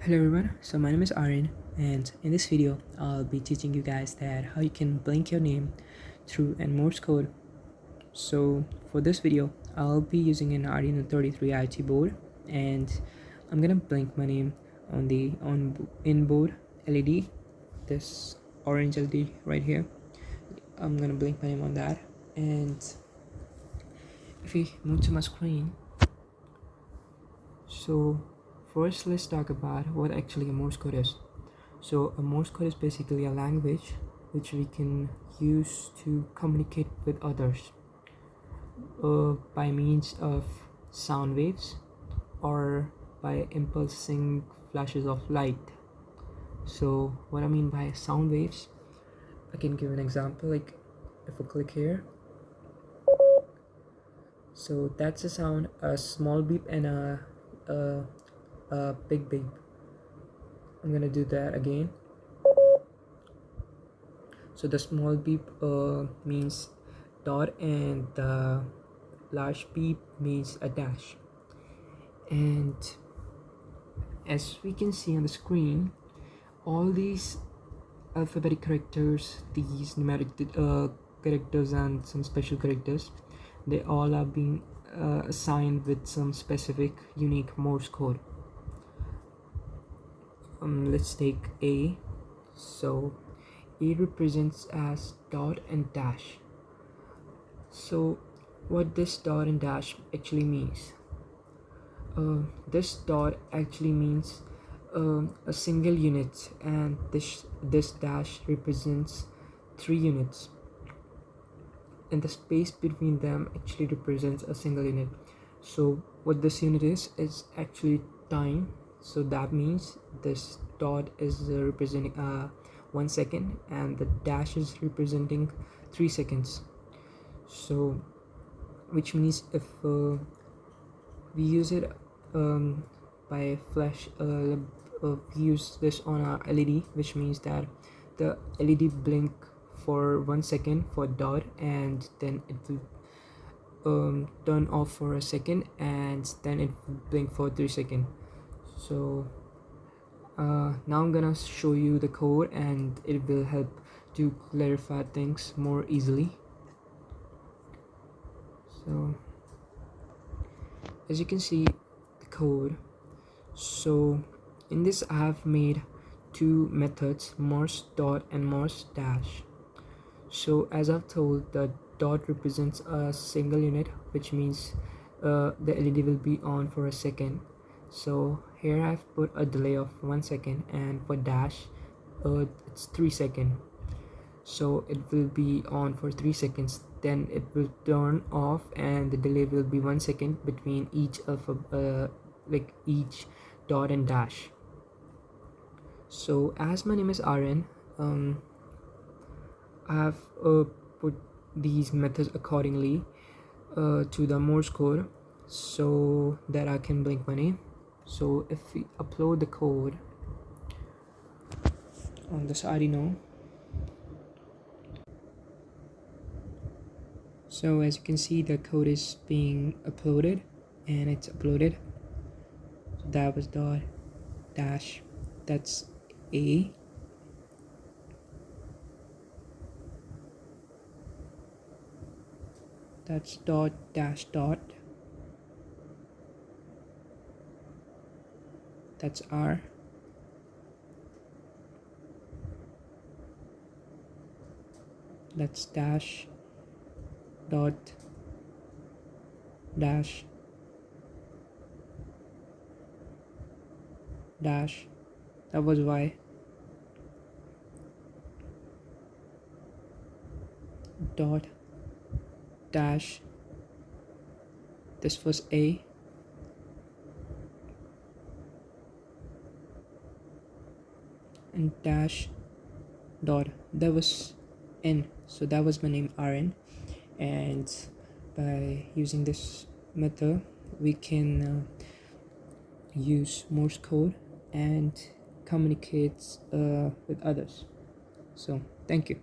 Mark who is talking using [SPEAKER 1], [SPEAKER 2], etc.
[SPEAKER 1] Hello everyone, so my name is Aryan, and in this video I'll be teaching you guys that how you can blink your name through a Morse code. So for this video I'll be using an Arduino 33 IT board, and I'm gonna blink my name on the inboard LED, this orange LED right here. I'm gonna blink my name on that, and if we move to my screen, so first let's talk about what actually a Morse code is. So a Morse code is basically a language which we can use to communicate with others by means of sound waves or by impulsing flashes of light. So what I mean by sound waves, I can give an example. Like if I click here, so that's a sound, a small beep and a big beep. I'm gonna do that again. So the small beep means dot, and the large beep means a dash. And as we can see on the screen, all these alphabetic characters, these numeric characters and some special characters, they all are being assigned with some specific unique Morse code. Let's take A. So A represents as dot and dash. So what this dot and dash actually means, this dot actually means a single unit, and this dash represents 3 units, and the space between them actually represents a single unit. So what this unit is actually time. So that means this dot is representing 1 second, and the dash is representing 3 seconds. So which means if we use it by flash, we use this on our LED, which means that the LED blink for 1 second for dot, and then it will turn off for a second, and then it will blink for 3 seconds. So now I'm gonna show you the code, and it will help to clarify things more easily. So as you can see the code, so in this I have made 2 methods, morse dot and morse dash. So as I've told, the dot represents a single unit, which means the LED will be on for a second. So here I've put a delay of 1 second, and for dash it's 3 seconds. So it will be on for 3 seconds, then it will turn off, and the delay will be 1 second between each like each dot and dash. So as my name is Aryan, I have put these methods accordingly to the Morse code so that I can blink my name. So if we upload the code on this Arduino, so as you can see the code is being uploaded, and it's uploaded. So that was dot dash, that's A. That's dot dash dot, that's R. That's dash dot dash dash, that was Y. Dot dash, this was A. And dash dot, that was N. So that was my name, Rn. And by using this method we can use Morse code and communicate with others. So thank you.